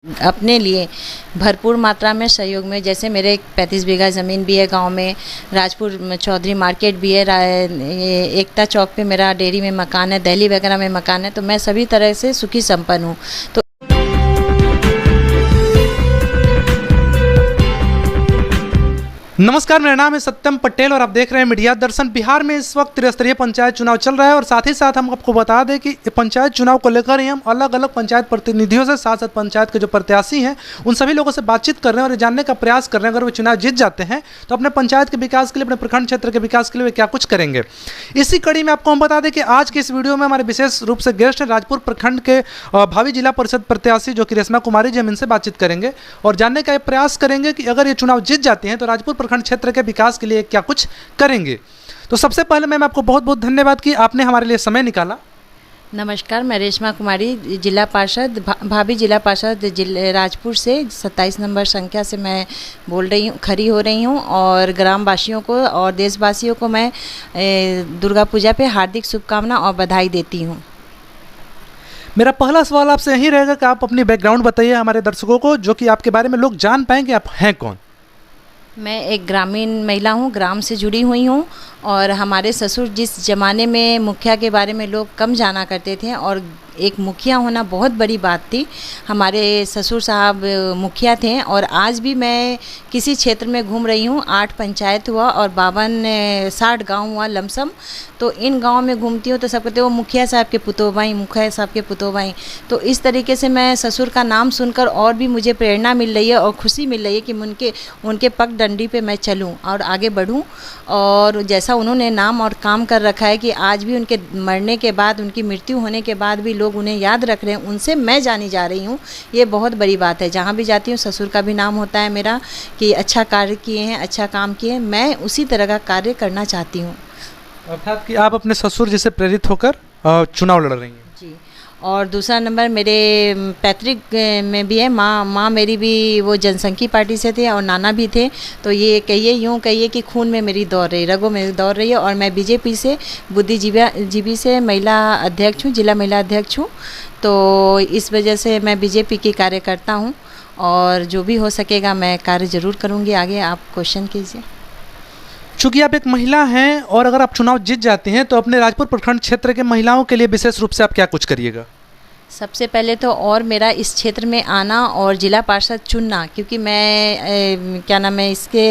अपने लिए भरपूर मात्रा में सहयोग में, जैसे मेरे 35 बीघा ज़मीन भी है गांव में, राजपुर में चौधरी मार्केट भी है, एकता चौक पे मेरा डेयरी में मकान है, दिल्ली वगैरह में मकान है, तो मैं सभी तरह से सुखी संपन्न हूँ। तो नमस्कार, मेरा नाम है सत्यम पटेल और आप देख रहे हैं मीडिया दर्शन। बिहार में इस वक्त त्रिस्तरीय पंचायत चुनाव चल रहा है और साथ ही साथ हम आपको बता दें कि पंचायत चुनाव को लेकर ही हम अलग अलग पंचायत प्रतिनिधियों से, साथ साथ पंचायत के जो प्रत्याशी हैं उन सभी लोगों से बातचीत कर रहे हैं और ये जानने का प्रयास कर रहे हैं अगर वो चुनाव जीत जाते हैं तो अपने पंचायत के विकास के लिए, अपने प्रखंड क्षेत्र के विकास के लिए वे क्या कुछ करेंगे। इसी कड़ी में आपको हम बता दें कि आज की इस वीडियो में हमारे विशेष रूप से गेस्ट हैं राजपुर प्रखंड के भावी जिला परिषद प्रत्याशी जो कि रेशमा कुमारी जी। हम इनसे बातचीत करेंगे और जानने का प्रयास करेंगे कि अगर ये चुनाव जीत जाते हैं तो राजपुर प्रखंड क्षेत्र के विकास के लिए क्या कुछ करेंगे। तो सबसे पहले मैम आपको बहुत बहुत धन्यवाद कि आपने हमारे लिए समय निकाला। नमस्कार, मैं रेशमा कुमारी, जिला पार्षद, भावी जिला पार्षद राजपुर से 27 नंबर संख्या से मैं बोल रही हूँ, खड़ी हो रही हूँ और ग्रामवासियों को और देशवासियों को मैं दुर्गा पूजा पे हार्दिक शुभकामना और बधाई देती हूँ। मेरा पहला सवाल आपसे यही रहेगा कि आप अपनी बैकग्राउंड बताइए हमारे दर्शकों को, जो कि आपके बारे में लोग जान पाएंगे आप हैं कौन। मैं एक ग्रामीण महिला हूँ, ग्राम से जुड़ी हुई हूँ और हमारे ससुर जिस ज़माने में मुखिया के बारे में लोग कम जाना करते थे और एक मुखिया होना बहुत बड़ी बात थी। हमारे ससुर साहब मुखिया थे और आज भी मैं किसी क्षेत्र में घूम रही हूँ, 8 पंचायत हुआ और 60 गांव हुआ लमसम, तो इन गांव में घूमती हूँ तो सब कहते हैं वो मुखिया साहब के पुतोबाई, मुखिया साहब के पुतोबाई। तो इस तरीके से मैं ससुर का नाम सुनकर और भी मुझे प्रेरणा मिल रही है और खुशी मिल रही है कि उनके पगडंडी पे मैं चलूँ और आगे बढ़ूँ। और जैसा उन्होंने नाम और काम कर रखा है कि आज भी उनके मरने के बाद, उनकी मृत्यु होने के बाद भी लोग उन्हें याद रख रहे हैं, उनसे मैं जानी जा रही हूँ, ये बहुत बड़ी बात है। जहाँ भी जाती हूँ ससुर का भी नाम होता है मेरा कि अच्छा कार्य किए हैं, अच्छा काम किए हैं, मैं उसी तरह का कार्य करना चाहती हूँ। अर्थात कि आप अपने ससुर जी से प्रेरित होकर चुनाव लड़ रही हैं। जी। और दूसरा नंबर मेरे पैतृक में भी है, माँ मेरी भी वो जनसंघी पार्टी से थे और नाना भी थे, तो ये यूँ कहिए कि खून में मेरी दौड़ रही, रगों में दौड़ रही है। और मैं बीजेपी से, बुद्धिजीवी से महिला अध्यक्ष हूँ, जिला महिला अध्यक्ष हूँ, तो इस वजह से मैं बीजेपी की कार्य करता हूँ और जो भी हो सकेगा मैं कार्य ज़रूर करूँगी। आगे आप क्वेश्चन कीजिए। चूँकि आप एक महिला हैं और अगर आप चुनाव जीत जाते हैं तो अपने राजपुर प्रखंड क्षेत्र के महिलाओं के लिए विशेष रूप से आप क्या कुछ करिएगा। सबसे पहले तो और मेरा इस क्षेत्र में आना और जिला पार्षद चुनना, क्योंकि मैं क्या नाम है इसके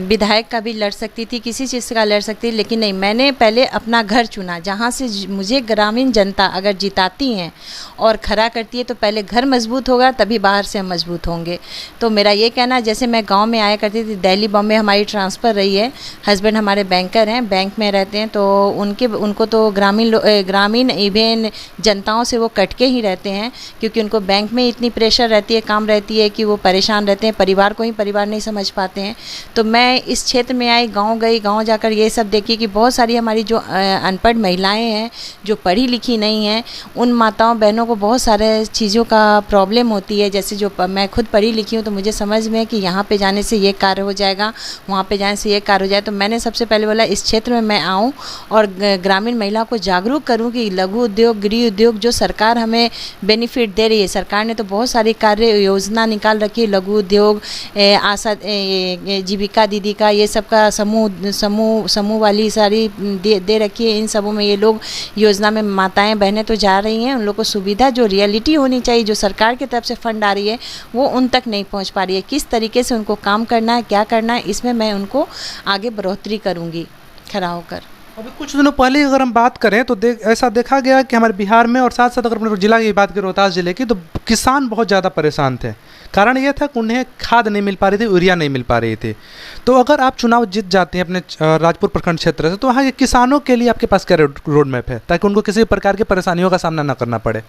विधायक का भी लड़ सकती थी, किसी चीज़ का लड़ सकती थी, लेकिन नहीं, मैंने पहले अपना घर चुना जहाँ से मुझे ग्रामीण जनता अगर जिताती हैं और खड़ा करती है तो पहले घर मजबूत होगा तभी बाहर से हम मजबूत होंगे। तो मेरा ये कहना, जैसे मैं गांव में आया करती थी, दिल्ली बॉम्बे हमारी ट्रांसफ़र रही है, हस्बैंड हमारे बैंकर हैं, बैंक में रहते हैं, तो उनको तो ग्रामीण इवेन जनताओं से वो कटके ही रहते हैं, क्योंकि उनको बैंक में इतनी प्रेशर रहती है, काम रहती है कि वो परेशान रहते हैं, परिवार को ही परिवार नहीं समझ पाते हैं। तो मैं इस क्षेत्र में आई, गांव गई, गांव जाकर ये सब देखी कि बहुत सारी हमारी जो अनपढ़ महिलाएं हैं, जो पढ़ी लिखी नहीं हैं, उन माताओं बहनों को बहुत सारे चीज़ों का प्रॉब्लम होती है। जैसे जो मैं खुद पढ़ी लिखी हूँ तो मुझे समझ में कि यहाँ पे जाने से ये कार्य हो जाएगा, वहाँ पे जाने से ये कार्य हो जाए। तो मैंने सबसे पहले बोला इस क्षेत्र में मैं आऊँ और ग्रामीण महिलाओं को जागरूक करूँ कि लघु उद्योग, गृह उद्योग जो सरकार हमें बेनिफिट दे रही है, सरकार ने तो बहुत सारी कार्य योजना निकाल रखी है, लघु उद्योग, आशा जीविका दीदी का, ये सब का समूह वाली सारी दे रखी है। इन सबों में ये लोग योजना में माताएं बहनें तो जा रही हैं, उन लोग को सुविधा जो रियलिटी होनी चाहिए, जो सरकार की तरफ से फंड आ रही है, वो उन तक नहीं पहुंच पा रही है। किस तरीके से उनको काम करना है, क्या करना है, इसमें मैं उनको आगे बढ़ोतरी करूँगी खड़ा होकर। अभी कुछ दिनों पहले अगर हम बात करें तो ऐसा देखा गया कि हमारे बिहार में और साथ साथ अगर अपने जिला की बात करें, रोहतास जिले की, तो किसान बहुत ज़्यादा परेशान थे। कारण ये था कि उन्हें खाद नहीं मिल पा रही थी, यूरिया नहीं मिल पा रही थी। तो अगर आप चुनाव जीत जाते हैं अपने राजपुर प्रखंड क्षेत्र से तो वहाँ के किसानों के लिए आपके पास क्या रोड मैप है ताकि उनको किसी प्रकार की परेशानियों का सामना न करना पड़े।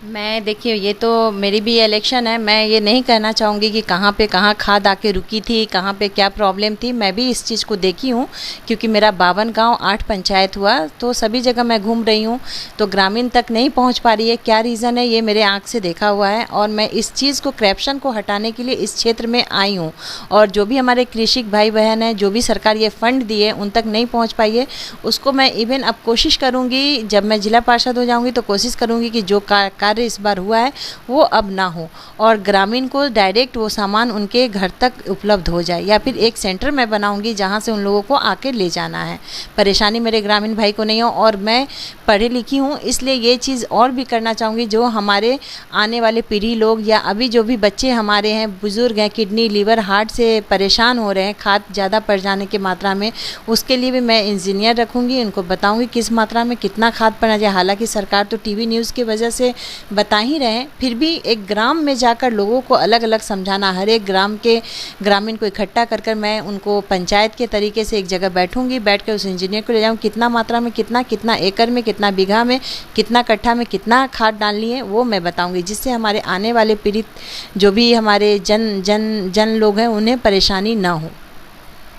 मैं देखिए, ये तो मेरी भी इलेक्शन है, मैं ये नहीं कहना चाहूँगी कि कहाँ पे कहाँ खाद आके रुकी थी, कहाँ पे क्या प्रॉब्लम थी। मैं भी इस चीज़ को देखी हूँ क्योंकि मेरा 52 गांव 8 पंचायत हुआ, तो सभी जगह मैं घूम रही हूँ, तो ग्रामीण तक नहीं पहुँच पा रही है। क्या रीज़न है ये मेरे आँख से देखा हुआ है और मैं इस चीज़ को, करप्शन को हटाने के लिए इस क्षेत्र में आई हूँ। और जो भी हमारे कृषक भाई बहन हैं, जो भी सरकार ये फंड दिए उन तक नहीं पहुँच पाई है, उसको मैं इवन अब कोशिश करूँगी, जब मैं जिला पार्षद हो जाऊँगी तो कोशिश करूँगी कि जो कार्य कार्य इस बार हुआ है वो अब ना हो, और ग्रामीण को डायरेक्ट वो सामान उनके घर तक उपलब्ध हो जाए, या फिर एक सेंटर मैं बनाऊंगी जहाँ से उन लोगों को आके ले जाना है। परेशानी मेरे ग्रामीण भाई को नहीं हो, और मैं पढ़ी लिखी हूँ इसलिए ये चीज़ और भी करना चाहूँगी। जो हमारे आने वाले पीढ़ी लोग या अभी जो भी बच्चे हमारे हैं, बुज़ुर्ग हैं, किडनी लीवर हार्ट से परेशान हो रहे हैं खाद ज़्यादा पड़ जाने की मात्रा में, उसके लिए भी मैं इंजीनियर रखूँगी, उनको बताऊँगी किस मात्रा में कितना खाद पड़ना चाहिए। हालांकि सरकार तो टीवी न्यूज़ की वजह से बता ही रहे हैं, फिर भी एक ग्राम में जाकर लोगों को अलग अलग समझाना, हर एक ग्राम के ग्रामीण को इकट्ठा कर कर मैं उनको पंचायत के तरीके से एक जगह बैठूंगी, बैठ कर उस इंजीनियर को ले जाऊँ कितना मात्रा में कितना एकड़ में कितना बीघा में कितना कट्ठा में कितना खाद डालनी है वो मैं बताऊंगी, जिससे हमारे आने वाले पीड़ित जो भी हमारे जन लोग हैं उन्हें परेशानी ना हो।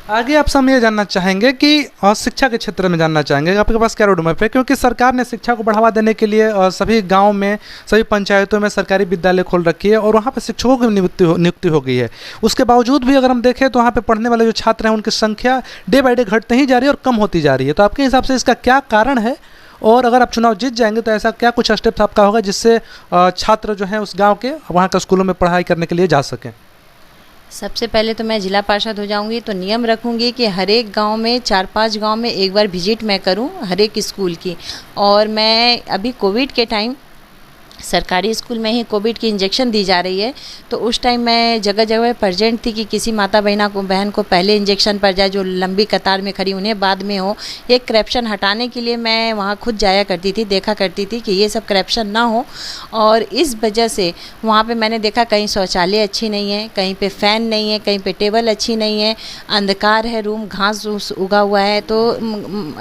आगे आप हम ये जानना चाहेंगे कि शिक्षा के क्षेत्र में जानना चाहेंगे आपके पास क्या रोड मैप है, क्योंकि सरकार ने शिक्षा को बढ़ावा देने के लिए सभी गांव में सभी पंचायतों में सरकारी विद्यालय खोल रखी है और वहाँ पे शिक्षकों की नियुक्ति हो गई है। उसके बावजूद भी अगर हम देखें तो वहाँ पे पढ़ने वाले जो छात्र हैं उनकी संख्या डे बाई डे घटते ही जा रही है और कम होती जा रही है। तो आपके हिसाब से इसका क्या कारण है, और अगर आप चुनाव जीत जाएंगे तो ऐसा क्या कुछ स्टेप्स आपका होगा जिससे छात्र जो हैं उस गाँव के वहाँ के स्कूलों में पढ़ाई करने के लिए जा सकें? सबसे पहले तो मैं जिला पार्षद हो जाऊंगी तो नियम रखूंगी कि हर एक गांव में 4-5 गांव में एक बार विजिट मैं करूं हर एक स्कूल की। और मैं अभी कोविड के टाइम सरकारी स्कूल में ही कोविड की इंजेक्शन दी जा रही है, तो उस टाइम मैं जगह जगह प्रेजेंट थी कि किसी माता बहन को पहले इंजेक्शन पड़ जाए, जो लंबी कतार में खड़ी उन्हें बाद में हो। एक करप्शन हटाने के लिए मैं वहाँ खुद जाया करती थी, देखा करती थी कि ये सब करप्शन ना हो। और इस वजह से वहाँ पे मैंने देखा कहीं शौचालय अच्छी नहीं है, कहीं पे फ़ैन नहीं है, कहीं पे टेबल अच्छी नहीं है, अंधकार है रूम, घास उगा हुआ है, तो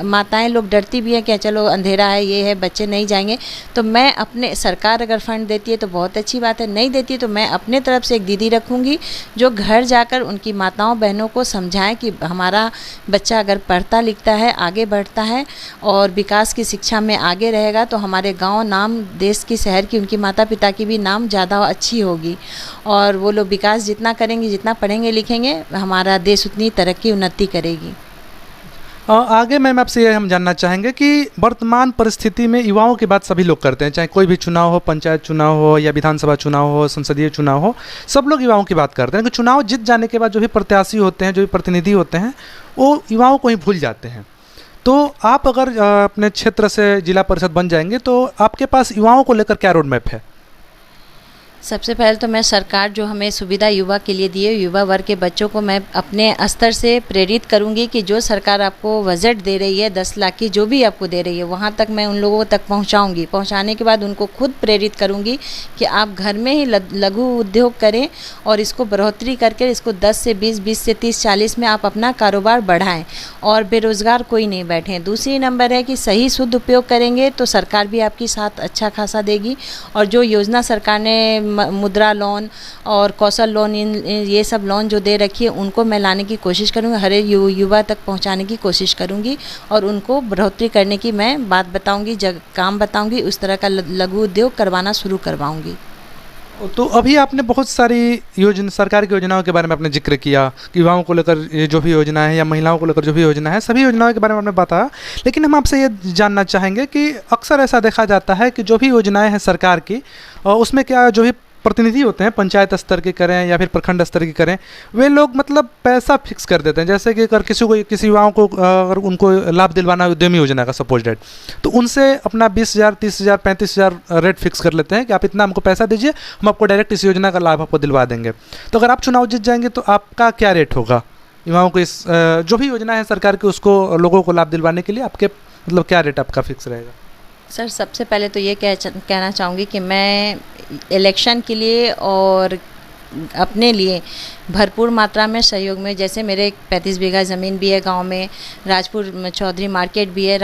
माताएँ लोग डरती भी हैं कि चलो अंधेरा है, ये है, बच्चे नहीं जाएंगे। तो मैं अपने सरकार अगर फंड देती है तो बहुत अच्छी बात है, नहीं देती तो मैं अपने तरफ से एक दीदी रखूँगी जो घर जाकर उनकी माताओं बहनों को समझाएं कि हमारा बच्चा अगर पढ़ता लिखता है, आगे बढ़ता है और विकास की शिक्षा में आगे रहेगा तो हमारे गांव नाम, देश की, शहर की, उनकी माता पिता की भी नाम ज़्यादा अच्छी होगी। और वो लोग विकास जितना करेंगे, जितना पढ़ेंगे लिखेंगे, हमारा देश उतनी तरक्की उन्नति करेगी। आगे मैम आपसे ये हम जानना चाहेंगे कि वर्तमान परिस्थिति में युवाओं की बात सभी लोग करते हैं, चाहे कोई भी चुनाव हो, पंचायत चुनाव हो या विधानसभा चुनाव हो, संसदीय चुनाव हो, सब लोग युवाओं की बात करते हैं कि चुनाव जीत जाने के बाद जो भी प्रत्याशी होते हैं, जो भी प्रतिनिधि होते हैं, वो युवाओं को ही भूल जाते हैं। तो आप अगर अपने क्षेत्र से जिला परिषद बन जाएंगे तो आपके पास युवाओं को लेकर क्या रोड मैप है? सबसे पहले तो मैं सरकार जो हमें सुविधा युवा के लिए दिए, युवा वर्ग के बच्चों को मैं अपने स्तर से प्रेरित करूंगी कि जो सरकार आपको बजट दे रही है 10 लाख की, जो भी आपको दे रही है, वहां तक मैं उन लोगों तक पहुंचाऊंगी। पहुंचाने के बाद उनको खुद प्रेरित करूंगी कि आप घर में ही लघु उद्योग करें और इसको बढ़ोतरी करके इसको 10 से 20, 20 से 30, 40 में आप अपना कारोबार बढ़ाएं और बेरोज़गार कोई नहीं बैठे। दूसरी नंबर है कि सही शुद्ध उपयोग करेंगे तो सरकार भी आपकी साथ अच्छा खासा देगी। और जो योजना सरकार ने मुद्रा लोन और कौशल लोन, ये सब लोन जो दे रखी है उनको मैं लाने की कोशिश करूँगी, हर एक युवा तक पहुँचाने की कोशिश करूँगी और उनको बढ़ोतरी करने की मैं बात बताऊँगी, काम बताऊँगी, उस तरह का लघु उद्योग करवाना शुरू करवाऊँगी। तो अभी आपने बहुत सारी सरकार की योजनाओं के बारे में आपने जिक्र किया कि युवाओं को लेकर जो भी योजना है या महिलाओं को लेकर जो भी योजना है, सभी योजनाओं के बारे में आपने बताया। लेकिन हम आपसे ये जानना चाहेंगे कि अक्सर ऐसा देखा जाता है कि जो भी योजनाएं हैं सरकार की, उसमें क्या जो भी प्रतिनिधि होते हैं, पंचायत स्तर के करें या फिर प्रखंड स्तर की करें, वे लोग मतलब पैसा फिक्स कर देते हैं। जैसे कि अगर किसी युवाओं को अगर उनको लाभ दिलवाना उद्यमी योजना का सपोज डेट, तो उनसे अपना 20,000, 30,000, 35,000 रेट फिक्स कर लेते हैं कि आप इतना हमको पैसा दीजिए, हम आपको डायरेक्ट इस योजना का लाभ आपको दिलवा देंगे। तो अगर आप चुनाव जीत जाएंगे तो आपका क्या रेट होगा युवाओं को, इस जो भी योजना है सरकार की उसको लोगों को लाभ दिलवाने के लिए आपके मतलब क्या रेट आपका फिक्स रहेगा? सर, सबसे पहले तो ये कहना चाहूँगी कि मैं इलेक्शन के लिए और अपने लिए भरपूर मात्रा में सहयोग में, जैसे मेरे 35 बीघा ज़मीन भी है गांव में, राजपुर में चौधरी मार्केट भी है,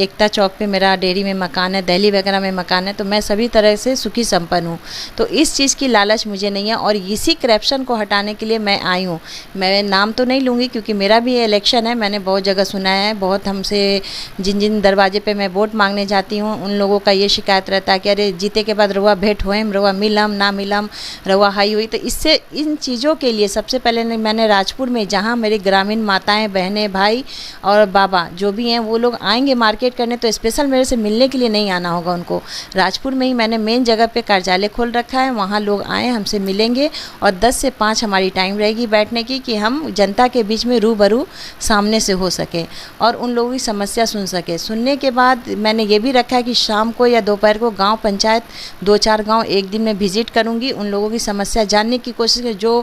एकता चौक पे मेरा डेयरी में मकान है, दिल्ली वगैरह में मकान है, तो मैं सभी तरह से सुखी संपन्न हूँ। तो इस चीज़ की लालच मुझे नहीं है और इसी करप्शन को हटाने के लिए मैं आई हूँ। मैं नाम तो नहीं लूँगी क्योंकि मेरा भी इलेक्शन है, मैंने बहुत जगह सुना है, बहुत हमसे जिन दरवाजे पर मैं वोट मांगने जाती हूँ उन लोगों का ये शिकायत रहता है कि अरे जीते के बाद रउआ भेंट होएम, रउआ मिलम ना मिलम, रउआ हाई हुई। तो इससे इन चीज़ों के लिए सबसे पहले मैंने राजपुर में, जहाँ मेरी ग्रामीण माताएं, बहनें, भाई और बाबा जो भी हैं वो लोग आएंगे मार्केट करने, तो स्पेशल मेरे से मिलने के लिए नहीं आना होगा उनको। राजपुर में ही मैंने मेन जगह पे कार्यालय खोल रखा है, वहाँ लोग आएँ हमसे मिलेंगे और 10 से 5 हमारी टाइम रहेगी बैठने की, कि हम जनता के बीच में रूबरू सामने से हो सके और उन लोगों की समस्या सुन सके। सुनने के बाद मैंने ये भी रखा है कि शाम को या दोपहर को गांव पंचायत 2-4 गांव एक दिन में विजिट करूंगी, उन लोगों की समस्या जानने की कोशिश करूँ। जो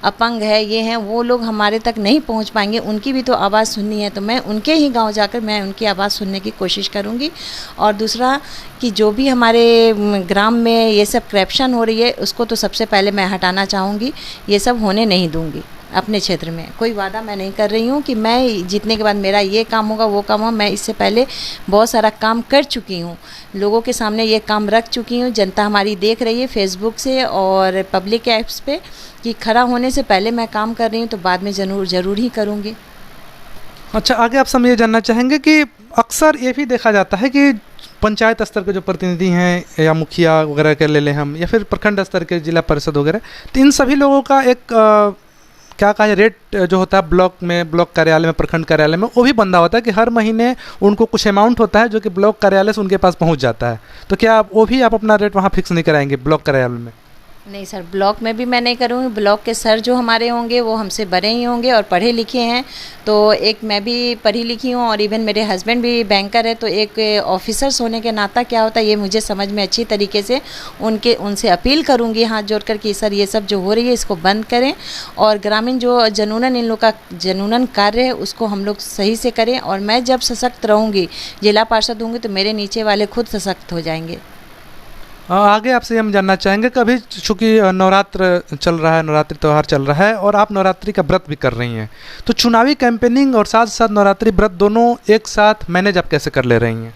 अपंग है, ये हैं, वो लोग हमारे तक नहीं पहुंच पाएंगे, उनकी भी तो आवाज़ सुननी है, तो मैं उनके ही गांव जाकर मैं उनकी आवाज़ सुनने की कोशिश करूंगी। और दूसरा कि जो भी हमारे ग्राम में ये सब करप्शन हो रही है, उसको तो सबसे पहले मैं हटाना चाहूँगी, ये सब होने नहीं दूँगी अपने क्षेत्र में। कोई वादा मैं नहीं कर रही हूँ कि मैं जीतने के बाद मेरा ये काम होगा, वो काम होगा। मैं इससे पहले बहुत सारा काम कर चुकी हूँ, लोगों के सामने ये काम रख चुकी हूँ। जनता हमारी देख रही है फेसबुक से और पब्लिक ऐप्स पे कि खड़ा होने से पहले मैं काम कर रही हूँ, तो बाद में ज़रूर ही करूँगी। अच्छा, आगे आप सब ये जानना चाहेंगे कि अक्सर ये भी देखा जाता है कि पंचायत स्तर के जो प्रतिनिधि हैं या मुखिया वगैरह के ले लें हम, या फिर प्रखंड स्तर के जिला परिषद वगैरह, तो इन सभी लोगों का एक क्या कहा जाए, रेट जो होता है ब्लॉक में, ब्लॉक कार्यालय में, प्रखंड कार्यालय में, वो भी बंधा होता है कि हर महीने उनको कुछ अमाउंट होता है जो कि ब्लॉक कार्यालय से उनके पास पहुंच जाता है। तो क्या वो भी आप अपना रेट वहाँ फिक्स नहीं कराएंगे ब्लॉक कार्यालय में? नहीं सर, ब्लॉक में भी मैं नहीं करूँगी। ब्लॉक के सर जो हमारे होंगे वो हमसे बड़े ही होंगे और पढ़े लिखे हैं, तो एक मैं भी पढ़ी लिखी हूँ और इवन मेरे हस्बैंड भी बैंकर है, तो एक ऑफिसर्स होने के नाता क्या होता है ये मुझे समझ में अच्छी तरीके से उनसे अपील करूँगी हाथ जोड़कर कि सर ये सब जो हो रही है इसको बंद करें और ग्रामीण जो जनूनन इन लोग का जनूनन कार्य है उसको हम लोग सही से करें। और मैं जब सशक्त रहूँगी, जिला पार्षद होंगी, तो मेरे नीचे वाले खुद सशक्त हो जाएंगे। आगे आपसे हम जानना चाहेंगे कि अभी चूँकि नवरात्र चल रहा है, नवरात्रि त्यौहार चल रहा है और आप नवरात्रि का व्रत भी कर रही हैं, तो चुनावी कैंपेनिंग और साथ साथ नवरात्रि व्रत दोनों एक साथ मैनेज आप कैसे कर ले रही हैं?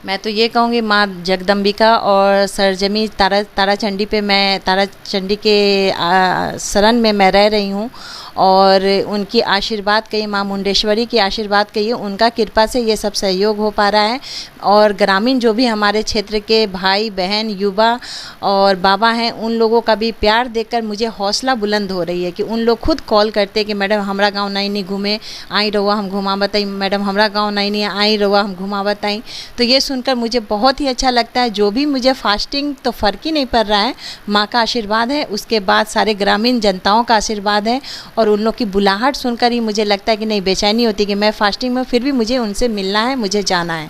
मैं तो ये कहूँगी माँ जगदम्बिका और सरजमी तारा चंडी पे, मैं तारा चंडी के शरण में मैं रह रही हूँ और उनकी आशीर्वाद कहिए, माँ मुंडेश्वरी की आशीर्वाद कहिए, उनका कृपा से ये सब सहयोग हो पा रहा है। और ग्रामीण जो भी हमारे क्षेत्र के भाई बहन युवा और बाबा हैं, उन लोगों का भी प्यार देखकर मुझे हौसला बुलंद हो रही है कि उन लोग खुद कॉल करते कि मैडम हमारा गाँव नहीं घूमे, आई रहुआ हम घुमा बताई, मैडम हमारा गाँव नहीं आई रहुआ हम घुमा बताई। तो ये सुनकर मुझे बहुत ही अच्छा लगता है। जो भी मुझे फास्टिंग तो फ़र्क ही नहीं पड़ रहा है, माँ का आशीर्वाद है, उसके बाद सारे ग्रामीण जनताओं का आशीर्वाद है और उन लोग की बुलाहट सुनकर ही मुझे लगता है कि नहीं, बेचैनी होती कि मैं फास्टिंग में फिर भी मुझे उनसे मिलना है, मुझे जाना है।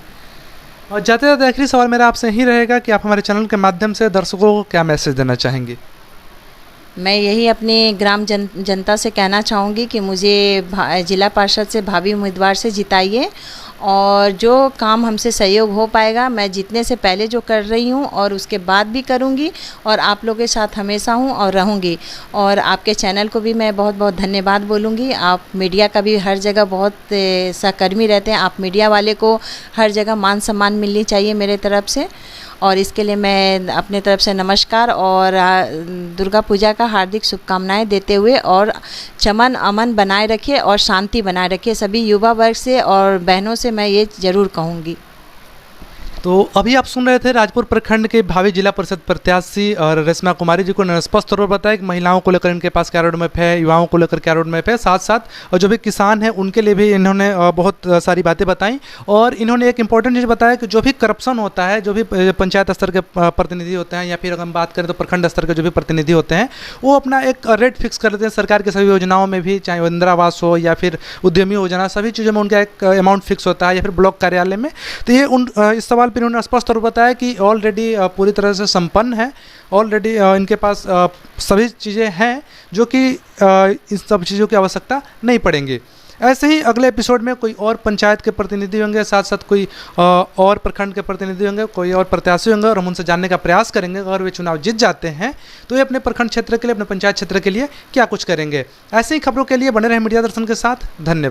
और जाते जाते आखिरी सवाल मेरा आपसे यही रहेगा कि आप हमारे चैनल के माध्यम से दर्शकों को क्या मैसेज देना चाहेंगी? मैं यही अपनी ग्राम जनता से कहना चाहूँगी कि मुझे जिला पार्षद से भावी उम्मीदवार से जिताइए और जो काम हमसे सहयोग हो पाएगा मैं जीतने से पहले जो कर रही हूँ और उसके बाद भी करूँगी और आप लोगों के साथ हमेशा हूँ और रहूँगी। और आपके चैनल को भी मैं बहुत बहुत धन्यवाद बोलूँगी। आप मीडिया का भी हर जगह बहुत सहकर्मी रहते हैं, आप मीडिया वाले को हर जगह मान सम्मान मिलनी चाहिए मेरे तरफ से, और इसके लिए मैं अपने तरफ से नमस्कार और दुर्गा पूजा का हार्दिक शुभकामनाएं देते हुए, और चमन अमन बनाए रखिए और शांति बनाए रखिए सभी युवा वर्ग से और बहनों से मैं ये ज़रूर कहूँगी। तो अभी आप सुन रहे थे राजपुर प्रखंड के भावी जिला परिषद प्रत्याशी और रेशमा कुमारी जी को ने स्पष्ट तौर पर बताया कि महिलाओं को लेकर इनके पास क्या रोड मैप है, युवाओं को लेकर क्या रोड मैप है, साथ साथ और जो भी किसान हैं उनके लिए भी इन्होंने बहुत सारी बातें बताई। और इन्होंने एक इंपॉर्टेंट चीज़ बताया कि जो भी करप्शन होता है, जो भी पंचायत स्तर के प्रतिनिधि होते हैं या फिर अगर हम बात करें तो प्रखंड स्तर के जो भी प्रतिनिधि होते हैं, वो अपना एक रेट फिक्स कर देते हैं सरकार की सभी योजनाओं में भी, चाहे इंदिरा आवास हो या फिर उद्यमी योजना, सभी चीज़ों में उनका एक अमाउंट फिक्स होता है, या फिर ब्लॉक कार्यालय में। तो ये इस सवाल पर उन्होंने स्पष्ट तौर पर बताया कि ऑलरेडी पूरी तरह से संपन्न है, ऑलरेडी इनके पास सभी चीज़ें हैं जो कि इन सब चीज़ों की आवश्यकता नहीं पड़ेंगी। ऐसे ही अगले एपिसोड में कोई और पंचायत के प्रतिनिधि होंगे, साथ साथ कोई और प्रखंड के प्रतिनिधि होंगे, कोई और प्रत्याशी होंगे, और हम उनसे जानने का प्रयास करेंगे अगर वे चुनाव जीत जाते हैं तो ये अपने प्रखंड क्षेत्र के लिए, अपने पंचायत क्षेत्र के लिए क्या कुछ करेंगे। ऐसे ही खबरों के लिए बने रहे मीडिया दर्शन के साथ। धन्यवाद।